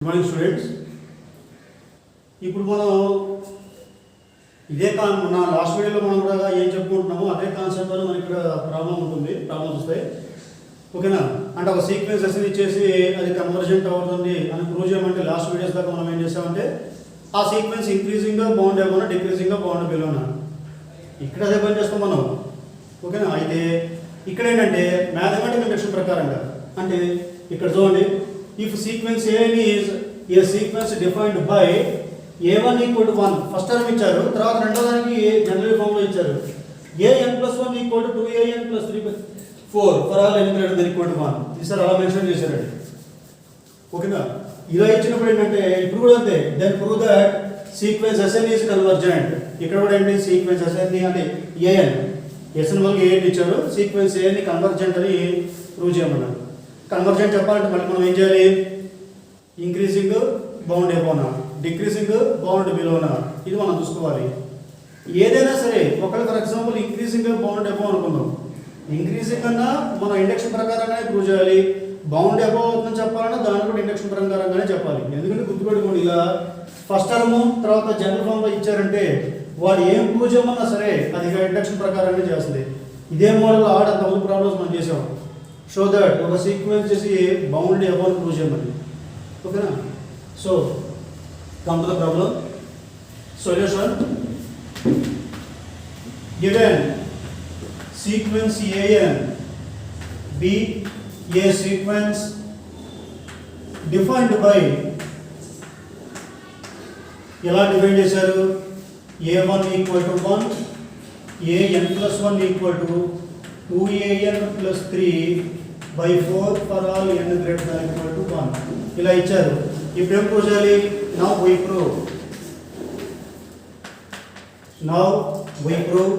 Good morning students. ఇప్పుడు మనం మన లాస్ట్ వీడియోలో మనం కూడా ఏం చెప్పుకుంటున్నామో అదే కాన్సెప్ట్ వల్ల మనకి ఇక్కడ ప్రాబ్లమ్స్ వస్తాయి. ఓకేనా? అంటే ఒక సీక్వెన్స్ అసలు ఇచ్చేసి అది కన్వర్జెంట్ అవుతుంది అని ప్రూవ్ చేయమంటే లాస్ట్ వీడియోస్ దాకా మనం ఏం చేసామంటే ఆ సీక్వెన్స్ ఇంక్రీజింగ్గా బౌండ్ ఏమన్నా డిక్రీజింగ్గా బౌండ్ బిలోనా ఇక్కడ అదే పని చేస్తాం మనం. ఓకేనా? అయితే ఇక్కడ ఏంటంటే మ్యాథమెటికల్ ఇండక్షన్ ప్రకారంగా అంటే ఇక్కడ చూడండి, if sequence A is a sequence defined by a1 equal to 1 first term ఇచ్చారు, తర్వాత రెండో దానికి జనరల్ ఫామ్ లో ఇచ్చారు an plus 1 equal to 2an plus 3 by 4 for all n greater than equal to 1. ఇది సార్ అలా మెన్షన్ చేశారండి. ఓకేనా? ఇలా ఇచ్చినప్పుడు ఏంటంటే ఇప్పుడు కూడా అంతే, then prove that sequence Sn is convergent. ఇక్కడ కూడా ఏంటి సీక్వెన్స్ Sn అంటే an Sn వల్ల an ఇచ్చారు, సీక్వెన్స్ A ని కన్వర్జెంట్ అని ప్రూవ్ చేయమన్నారు. కన్వర్జెంట్ చెప్పాలంటే మళ్ళీ మనం ఏం చేయాలి? ఇంక్రీజింగ్ బౌండ్ ఎబోనా, డిక్రీజింగ్ బౌండ్ బిలోనా, ఇది మనం చూసుకోవాలి. ఏదైనా సరే ఒకవేళ for example increasing bound above అనుకుందాం, ఇంక్రీజింగ్ అన్నా మనం ఇండక్షన్ ప్రకారంగానే ప్రూవ్ చేయాలి, బౌండ్ ఎబో అవుతుందని చెప్పాలన్నా దాన్ని కూడా ఇండక్షన్ ప్రకారంగానే చెప్పాలి. ఎందుకంటే గుర్తుపెట్టుకోండి, ఇలా ఫస్ట్ టర్మ్ తర్వాత జనరల్ ఫామ్ లో ఇచ్చారంటే వాడు ఏం ప్రూవ్ చేయమన్నా సరే అది ఇండక్షన్ ప్రకారంగానే చేస్తుంది. ఇదే మోడల్ అంత ముందు ప్రాబ్లమ్స్ మనం చేసాం. షో దట్ ఒక సీక్వెన్స్ చేసి బౌండ్ అబౌవ్ ప్రూవ్ చేయమని. ఓకేనా? So come to the problem solution. Given sequence an be a sequence defined by ఎలా డిఫైన్ చేశారు? a1 equal to 1, an plus 1 equal to 2an plus 3 by 4 for all n greater than equal to 1 ఇలా ఇచ్చారు. ఇప్పుడు ఏం prove చేయాలి? Now we prove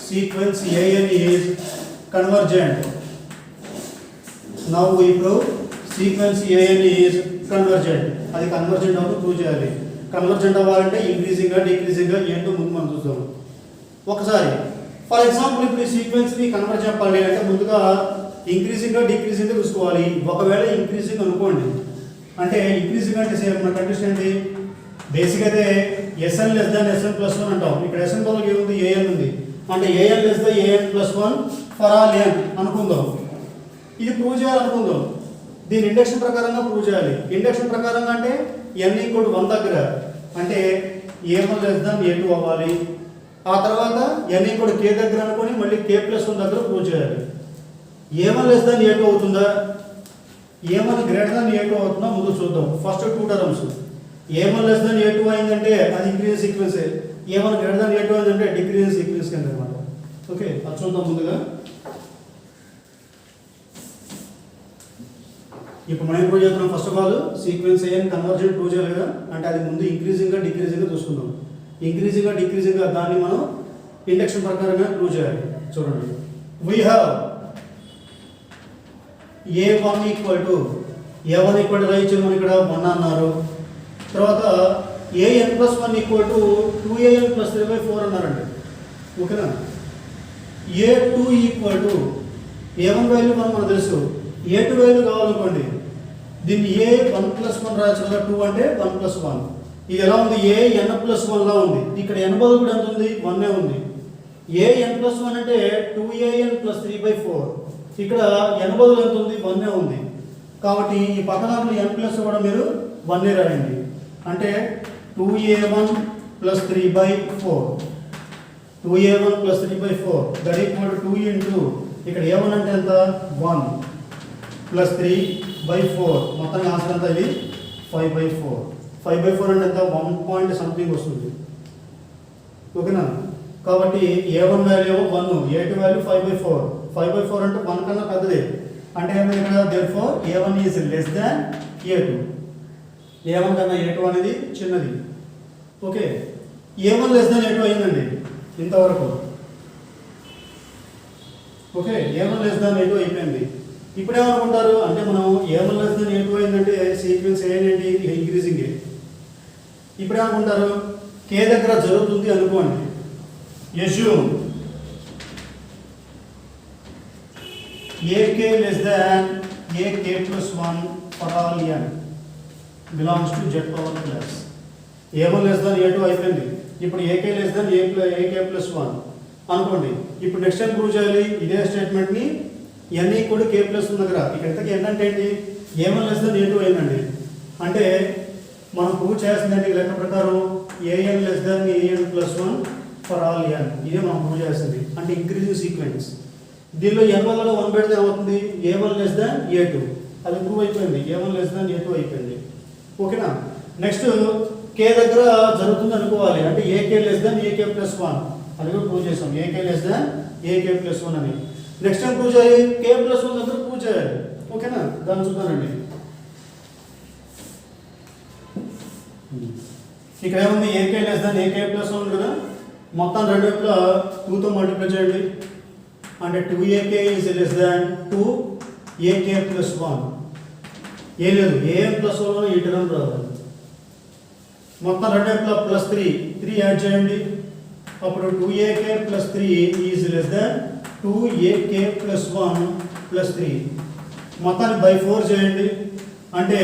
sequence an is convergent. Now we prove sequence an is convergent. అది convergent అవుతూ prove చేయాలి. Convergent అవ్వాలంటే ఇంక్రీజింగ్గా డిక్రీజింగ్గా ఏంటో ముందు మనం చూద్దాం ఒకసారి. ఫర్ ఎగ్జాంపుల్ ఇప్పుడు ఈ సీక్వెన్స్ని కన్వర్ట్ చెప్పాలి అంటే ముందుగా ఇంక్రీజింగ్గా డిక్రీజింగ్గా చూసుకోవాలి. ఒకవేళ ఇంక్రీజింగ్ అనుకోండి, అంటే ఇంక్రీజింగ్ అంటే సేమ్ మన కండిషన్ ఏంటి? బేసిక్ అయితే Sn less than Sn plus 1 అంటాం. ఇక్కడ Sn బదులుగా ఏముంది? an ఉంది. అంటే an less than an plus 1 for all n అనుకుందాం. ఇది ప్రూవ్ చేయాలనుకుందాం, దీని ఇండక్షన్ ప్రకారంగా ప్రూవ్ చేయాలి. ఇండక్షన్ ప్రకారంగా అంటే n ఈక్వల్ 1 దగ్గర అంటే a1 లెస్ దాన్ a2 అవ్వాలి. ఆ తర్వాత n ఈక్వల్ k దగ్గర అనుకొని మళ్ళీ k ప్లస్ 1 దగ్గర ప్రూవ్ చేయాలి. a1 లెస్ దాన్ a2 అవుతుందా, a1 గ్రేటర్ దాన్ a2 అవుతుందా ముందు చూద్దాం. First two terms a1 less than a2 అయిందంటే అది increase sequence, a1 greater than a2 అయిందంటే డిక్రీజ్ సీక్వెన్స్ కింద అన్నమాట. ఓకే, అది చూద్దాం ముందుగా. ఇప్పుడు మనం ప్రూవ్ చేస్తున్నాం. First of all sequence an convergent prove చేయాలి కదా, అంటే అది ముందు ఇంక్రీజింగ్గా డిక్రీజింగ్గా చూసుకుందాం. ఇంక్రీజింగ్గా డిక్రీజింగ్గా దాన్ని మనం ఇండక్షన్ ప్రకారంగా ప్రూవ్ చేయాలి. చూడండి, we have a1 equal to ఎలా ఇచ్చారు మనం ఇక్కడ 1 అన్నారు. తర్వాత an plus 1 equal to 2an plus 3 by 4 అన్నారండి. ఓకేనా? a2 equal to a1 value మనకు తెలుసు, a2 వాల్యూ కావాలనుకోండి దీన్ని a1 ప్లస్ 1 రాయొచ్చు కదా. 2 అంటే 1 ప్లస్ 1. ఇది ఎలా ఉంది? an ప్లస్ 1 లా ఉంది. ఇక్కడ n బదులు కూడా ఎంత ఉంది? 1 ఉంది. an ప్లస్ 1 అంటే 2an ప్లస్ 3 బై 4. ఇక్కడ n బదులు ఎంత ఉంది? 1 ఉంది. కాబట్టి ఈ పక్కన n ప్లస్ కూడా మీరు 1 రాయండి. అంటే 2a1 plus 3 by 4, 2a1 plus 3 by 4 that equal to 2 into ఇక్కడ a1 అంటే ఎంత? 1 ప్లస్ 3 బై 4 మొత్తానికి ఆన్సర్ ఎంత? ఇది 5 బై 4. 5 బై 4 అంటే ఎంత? 1 పాయింట్ సంథింగ్ వస్తుంది. ఓకేనా? కాబట్టి a1 value 1, a2 value 5 by 4. 5 by 4 అంటే 1 కన్నా పెద్దది. అంటే ఏమైంది ఇక్కడ? therefore a1 is less than a2. a1 కన్నా a2 అనేది చిన్నది. Okay, a1 less than a2 అయిందండి ఇంతవరకు. Okay, a1 less than a2 అయిపోయింది. ఇప్పుడు ఏమనుకుంటారు అంటే మనం a1 less than a2 అయిందంటే సీక్వెన్స్ ఏంటి? ఇంక్రీజింగ్. ఇప్పుడు ఏమనుకుంటారు? k దగ్గర జరుగుతుంది అనుకోండి. assume ak less than ak plus 1 for all n. Belongs to Z power plus a1 less than a2 అయిపోయింది. ఇప్పుడు ak less than ak plus 1 అనుకోండి. ఇప్పుడు నెక్స్ట్ టైం ప్రూవ్ చేయాలి ఇదే స్టేట్మెంట్ని n equal to k plus 1 దగ్గర. ఇక్కడ ఇంతకీ n అంటే ఏంటి? a1 లెస్ దాన్ a2 అయిందండి. అంటే మనం ప్రూవ్ చేయాల్సిందండి లెక్క ప్రకారం an less than an plus 1 for all n. ఇదే మనం ప్రూవ్ చేయాల్సింది. అంటే ఇంక్రీజింగ్ సీక్వెన్స్. దీనిలో n వల్ల 1 పెడితే ఏమవుతుంది? a1 less than a2. అది ప్రూవ్ అయిపోయింది. a1 లెస్ దాన్ a2 అయిపోయింది. ఓకేనా? నెక్స్ట్ k దగ్గర జరుగుతుంది అనుకోవాలి. అంటే ak less than ak plus 1 అది కూడా ప్రూవ్ చేసాం. ak less than ak plus 1 అని. నెక్స్ట్ టైం ప్రూవ్ చేయాలి k ప్లస్ 1 దగ్గర ప్రూవ్ చేయాలి. ఓకేనా? దాన్ని చూద్దామండి. ఇక్కడ ఏముంది? ak less than ak plus 1 కదా. మొత్తం రెండు వైపులా 2 తో మల్టిప్లై చేయండి. అంటే 2ak is less than 2ak plus 1. ఏ లేదు an ప్లస్ 1 ఈ టర్మ్ రావాలి. మొత్తం రెండు వైపులా ప్లస్ 3 యాడ్ చేయండి. అప్పుడు 2ak plus 3 is less than 2ak plus 1 plus 3. మొత్తాన్ని బై 4 చేయండి. అంటే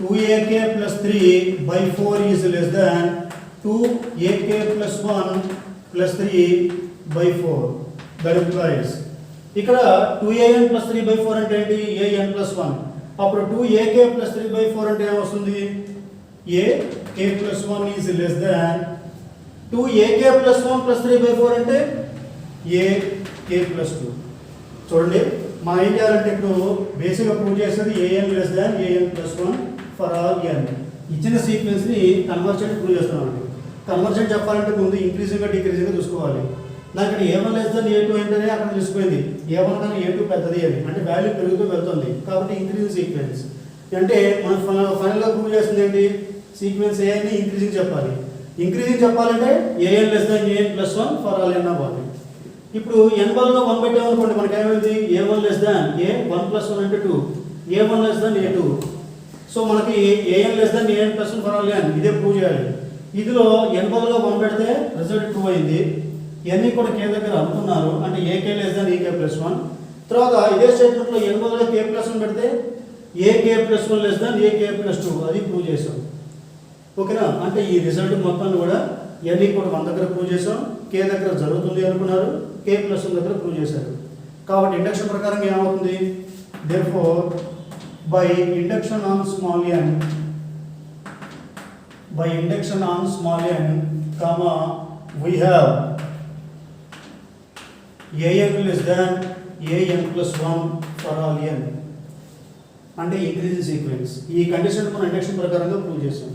2ak plus 3 by 4 is less than 2ak plus 1 plus 3 by 4. That implies ఇక్కడ 2an ప్లస్ 3 బై 4 అంటే ఏంటి? an plus 1. అప్పుడు 2ak ప్లస్ 3 బై 4 అంటే ఏమొస్తుంది? ak plus 1 is less than 2ak plus 1 plus 3 by 4 అంటే ak ప్లస్ 2. చూడండి మనం ఏం చేయాలంటే ఇప్పుడు బేసిక్గా ప్రూవ్ చేసేది an less than an plus 1 for all n. ఇచ్చిన సీక్వెన్స్ని కన్వర్జెంట్ ప్రూవ్ చేస్తున్నామండి. కన్వర్జెంట్ చెప్పాలంటే ముందు ఇంక్రీజింగ్గా డిక్రీజింగ్గా చూసుకోవాలి. నాకు ఇక్కడ a1 లెస్ దాన్ a2 ఏంటనే అక్కడ తెలిసిపోయింది. a1 కన్నా a2 పెద్దది అని. అంటే వాల్యూ పెరుగుతూ వెళ్తుంది. కాబట్టి ఇంక్రీజింగ్ సీక్వెన్స్. అంటే మనం ఫైనల్గా ప్రూవ్ చేస్తుంది ఏంటి? సీక్వెన్స్ ఏ అని ఇంక్రీజింగ్ చెప్పాలి. ఇంక్రీజింగ్ చెప్పాలంటే an less than an plus 1 for all n అవ్వాలి. ఇప్పుడు n బదులుగా 1 పెట్టామనుకోండి మనకి ఏమైంది? a1 less than a 1 plus 1 అంటే 2 a1 less than a2. So మనకి an less than an plus 1 for all n ఇదే ప్రూవ్ చేయాలి. ఇదిలో n బదులుగా 1 పెడితే రిజల్ట్ 2 అయింది. n కూడా k దగ్గర అనుకున్నారు. అంటే ak less than ak plus 1. తర్వాత ఇదే స్టేట్మెంట్లో n బదులుగా k ప్లస్ 1 పెడితే ak plus 1 less than ak plus 2 అది ప్రూవ్ చేసాం. ఓకేనా? అంటే ఈ రిజల్ట్ మొత్తాన్ని కూడా n కూడా 1 దగ్గర ప్రూవ్ చేసాం. k దగ్గర జరుగుతుంది అనుకున్నారు. k ప్లస్ 1 దగ్గర ప్రూవ్ చేశారు. కాబట్టి ఇండక్షన్ ప్రకారం ఏమవుతుంది? Therefore by induction on small n comma we have an less than an plus 1 for all n. అంటే ఇంక్రీజింగ్ సీక్వెన్స్. ఈ కండిషన్ మనం ఇండక్షన్ ప్రకారంగా ప్రూవ్ చేసాం.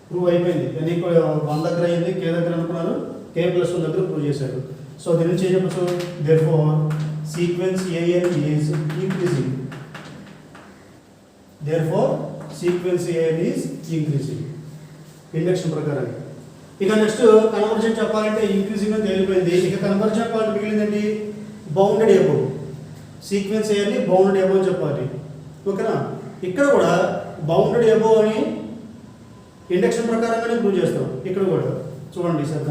ప్రూవ్ అయిపోయింది. n ఈక్వల్ 1 దగ్గర అయింది, k దగ్గర అనుకున్నారు, k ప్లస్ 1 దగ్గర ప్రూవ్ చేశారు. సో దీని నుంచి ఏం చెప్పచ్చు? Therefore sequence an is increasing. Therefore sequence an is increasing induction ప్రకారం. ఇక నెక్స్ట్ కన్వర్జెంట్ చెప్పాలంటే ఇంక్రీజింగ్ అని తేలిపోయింది. ఇక కన్వర్జెంట్ చెప్పాలంటే మిగిలిందండి బౌండెడ్ ఎబోవ్. సీక్వెన్స్ అని బౌండెడ్ ఎబోవ్ చెప్పాలి. ఓకేనా? ఇక్కడ కూడా బౌండెడ్ ఎబోవ్ అని ఇండక్షన్ ప్రకారంగానే ప్రూవ్ చేస్తాం. ఇక్కడ కూడా చూడండి సార్.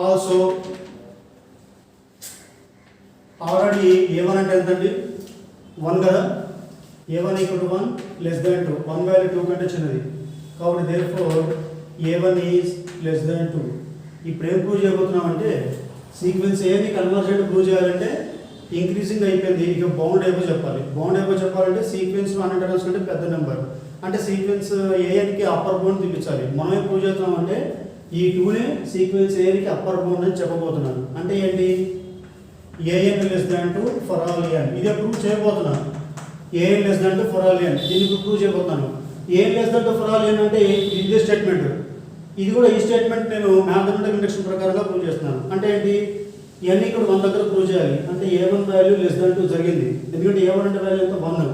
ఆల్సో ఆల్రెడీ a1 అంటే ఎంతండి? 1 కదా. a1 equal to 1 less than 2. 1 value 2 కంటే చిన్నది. కాబట్టి therefore a1 is less than 2. ఇప్పుడు ఏం ప్రూవ్ చేయబోతున్నామంటే సీక్వెన్స్ ఏని కన్వర్జెంట్ ప్రూవ్ చేయాలంటే ఇంక్రీజింగ్ అయిపోయింది. ఇక బౌండ్ ఏబో చెప్పాలి. బౌండ్ ఏబో చెప్పాలంటే సీక్వెన్స్ 100 టర్మ్స్ కంటే పెద్ద నెంబర్. అంటే సీక్వెన్స్ ఏఎన్కి అప్పర్ బౌండ్ చూపించాలి. మనం ఏం ప్రూవ్ చేస్తున్నామంటే ఈ 2ని సీక్వెన్స్ ఏఎన్కి అప్పర్ బౌండ్ అని చెప్పబోతున్నాను. అంటే ఏంటి? an less than 2 for all n. ఇదే ప్రూవ్ చేయబోతున్నాను. an less than 2 for all n. దీనికి ప్రూవ్ చేయబోతున్నాను. an less than 2 for all n అంటే ఇదే స్టేట్మెంట్. ఇది కూడా ఈ స్టేట్మెంట్ నేను మ్యాథమెటికల్ ఇండక్షన్ ప్రకారంగా ప్రూవ్ చేస్తున్నాను. అంటే ఏంటి? n ఇక్కడ 1 దగ్గర ప్రూవ్ చేయాలి. అంటే a1 వాల్యూ లెస్ దాన్ 2 జరిగింది. ఎందుకంటే a1 అంటే వాల్యూ ఎంత? 1.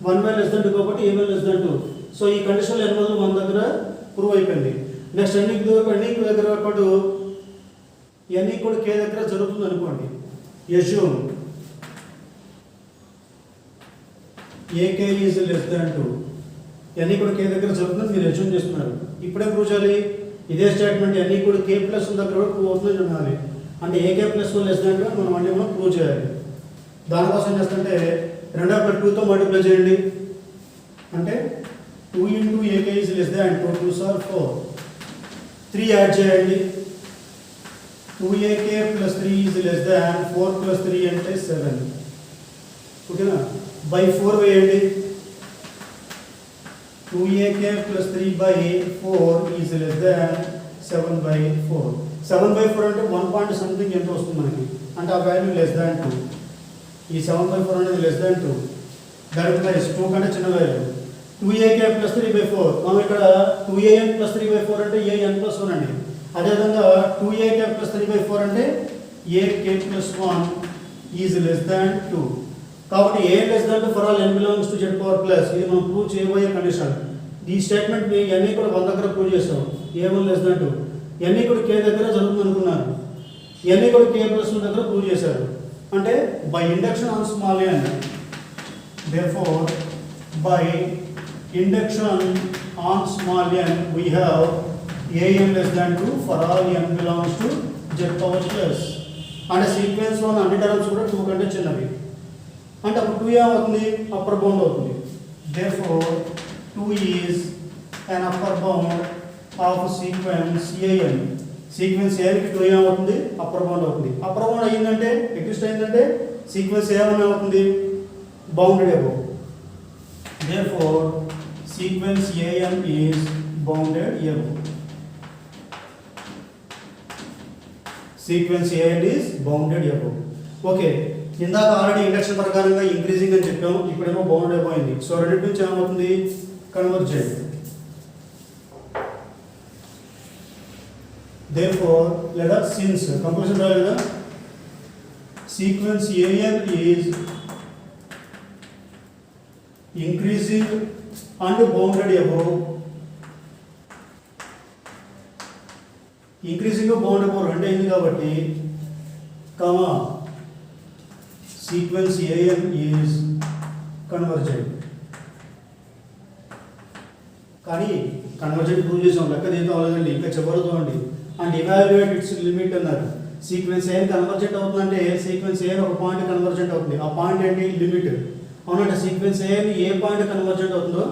1 వాల్యూ లెస్ దాన్ 2 కాబట్టి a1 లెస్ దాన్ 2. సో ఈ కండిషన్లో n బదులు 1 దగ్గర ప్రూవ్ అయిపోయింది. నెక్స్ట్ n దగ్గర పాటు n కూడా k దగ్గర జరుగుతుంది అనుకోండి. assume ak is less than 2. n కూడా k దగ్గర జరుగుతుంది మీరు అస్యూమ్ చేస్తున్నారు. ఇప్పుడే ప్రూవ్ చేయాలి. ఇదే స్టేట్మెంట్ n కూడా k ప్లస్ 1 దగ్గర కూడా ప్రూవ్ అవుతుందని అనాలి. అంటే ak ప్లస్ 1 లెస్ దాన్ 2 మనం అన్నీ మనం ప్రూవ్ చేయాలి. దానికోసం ఏం చేస్తుంటే 2 2తో మల్టిప్లై చేయండి. అంటే 2 into AK is less than 2 2s are 4. 3 add చేయండి. 2AK plus 3 is less than 4 plus 3 అంటే 7. ఓకేనా? by 4 వేయండి. 2AK plus 3 by 4 is less than 7 by 4. 7 by 4 అంటే 1 పాయింట్ సంథింగ్ ఎంత వస్తుంది మనకి? అంటే ఆ వాల్యూ లెస్ దాన్ 2. ఈ 7 by 4 అనేది లెస్ దాన్ 2. దాని ప్లస్ 2 కంటే చిన్న వాల్యూ. 2AK plus 3 by 4. మనం ఇక్కడ 2AN plus 3 by 4 అంటే AN plus 1 అండి. అదేవిధంగా 2AK plus 3 by 4 అంటే AK plus 1 is less than 2. కాబట్టి A less than 2 for all n belongs to Z power plus. ఇది మనం ప్రూవ్ చేయబోయే కండిషన్. ఈ స్టేట్మెంట్ ని n కూడా 1 దగ్గర ప్రూవ్ చేసాం. A1 less than 2. n కూడా k దగ్గర జరుగుతుంది అనుకున్నారు. n కూడా k plus 1 దగ్గర ప్రూవ్ చేశారు. అంటే by induction on small n. Therefore by induction on small n we have an less than 2 for all n belongs to Z power plus. అంటే sequence లో అన్ని టర్మ్స్ కూడా 2 కంటే చిన్నవి. అంటే అప్పుడు 2 ఏమవుతుంది? అప్పర్ బౌండ్ అవుతుంది. Therefore 2 is an upper bound of sequence an. Sequence a కి 2 ఏమవుతుంది? అప్పర్ బౌండ్ అవుతుంది. అప్పర్ బౌండ్ అయ్యిందంటే ఎగ్జిస్ట్ అయిందంటే సీక్వెన్స్ a1 అవుతుంది bounded above. Therefore sequence an is bounded above. Sequence an is bounded above. Okay. ఇందాక already induction ప్రకారంగా increasing అని చెప్పాము. ఇప్పుడేమో బౌండ్ అయిపోయింది. సో రెండింటి నుంచి ఏమవుతుంది? కన్వర్జెంట్. Therefore లేదా సిన్స్ కంక్లూజన్ రాయాలి కదా. Sequence an is increasing and bounded above. Increasing bound above అంటే అయింది కాబట్టి comma sequence an is convergent. కానీ కన్వర్జెంట్ ప్రూవ్ చేసాం. లెక్క దీంతో అవ్వలేదండి, ఇంకా చెప్పబడుతుంది. అండ్ ఇవాల్యుయేట్ ఇట్స్ లిమిట్ అన్నారు. సీక్వెన్స్ ఏ కన్వర్జెంట్ అవుతుందంటే సీక్వెన్స్ ఏ ఒక పాయింట్ కన్వర్జెంట్ అవుతుంది. ఆ పాయింట్ ఏంటి? లిమిట్. అవునంటే సీక్వెన్స్ ఏ పాయింట్ కన్వర్జెంట్ అవుతుందో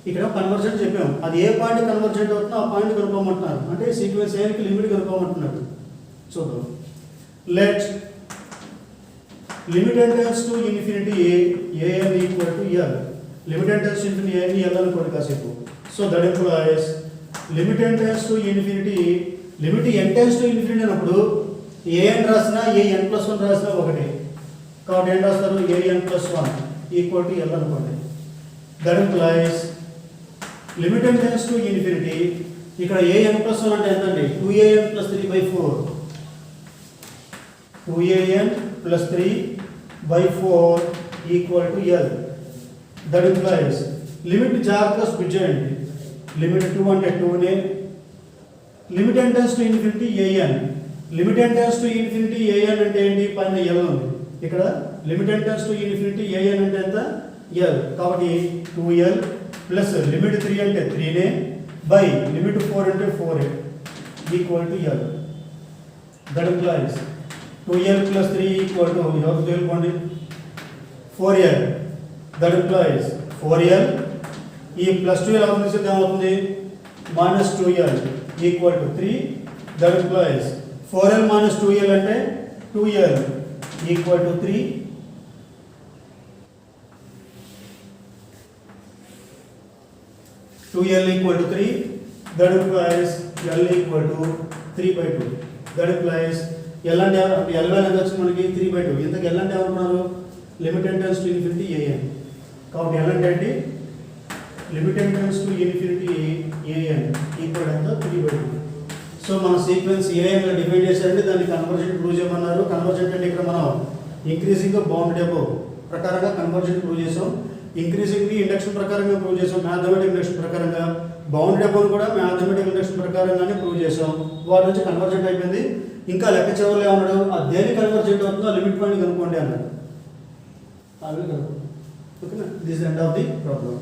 ఇక్కడ కన్వర్జెంట్ చెప్పాము. అది ఏ పాయింట్ కన్వర్జెంట్ అవుతుందో ఆ పాయింట్ కనుక్కోమంటున్నారు. అంటే సీక్వెన్స్ ఏకి లిమిట్ కనుక్కోమంటున్నారు. చూద్దాం. Let limit tends to infinity an equal to l. Limit tends to infinity an l అనుకోండి కాసేపు. So that implies limit tends to infinity. Limit n tends to infinity అన్నప్పుడు an రాసినా an plus 1 రాసినా ఒకటే. కాబట్టి ఏం రాస్తారు? an plus 1 equal to l అనుకోండి. That implies limit tends to infinity. ఇక్కడ an plus 1 అంటే ఎంత అండి? 2an plus 3 by 4. 2an plus 3 by 4 equal to l. That implies limit జాగ్రత్తగా స్ప్లిట్ చేయండి. లిమిట్ 2 అంటే 2 నే. Limit tends to infinity an. Limit tends to infinity an అంటే ఏంటి? పైన l ఉంది. ఇక్కడ limit tends to infinity an అంటే ఎంత? l. కాబట్టి 2l ప్లస్ లిమిట్ 3 అంటే 3 నే బై లిమిట్ 4 అంటే 4a equal to l. That implies 2l plus 3 equal to you have to తెలుసుకోండి 4l. That implies 4l ఈ ప్లస్ 2 ఎలా ఉంది? ఏమవుతుంది? minus 2l equal to 3. That implies 4l minus 2l అంటే 2l equal to 3. 2l equal to 3. That implies l equal to 3 by 2. That implies l అంటే l value ఎంత వచ్చింది మనకి? 3 by 2. ఇంతకు l అంటే ఏమనుకున్నారు? Limit tends to infinity an. కాబట్టి l అంటే ఏంటి? Limit tends to infinity an equal ఎంత? 3 by 2. సో మన సీక్వెన్స్ an గా డిఫైన్ చేశారంటే దాన్ని కన్వర్జెంట్ ప్రూవ్ చేయమన్నారు. కన్వర్జెంట్ అంటే ఇక్కడ మనం ఇంక్రీజింగ్ బౌండెడ్ అబౌవ్ ప్రకారంగా కన్వర్జెంట్ ప్రూవ్ చేసాం. ఇంక్రీజింగ్ ఇండక్షన్ ప్రకారంగా ప్రూవ్ చేసాం. మ్యాథమెటిక్ ఇండక్షన్ ప్రకారంగా బౌండెడ్ అబౌవ్ కూడా మ్యాథమెటిక్ ఇండక్షన్ ప్రకారంగానే ప్రూవ్ చేసాం. వాటి నుంచి కన్వర్జెంట్ అయిపోయింది. ఇంకా లెక్క చివరిలో ఏమన్నాడు? ఆ దేని కన్వర్జెంట్ అవుతుందో లిమిట్ పాయింట్ కనుక్కోండి అన్నాడు. ఓకేనా? This end of the problem.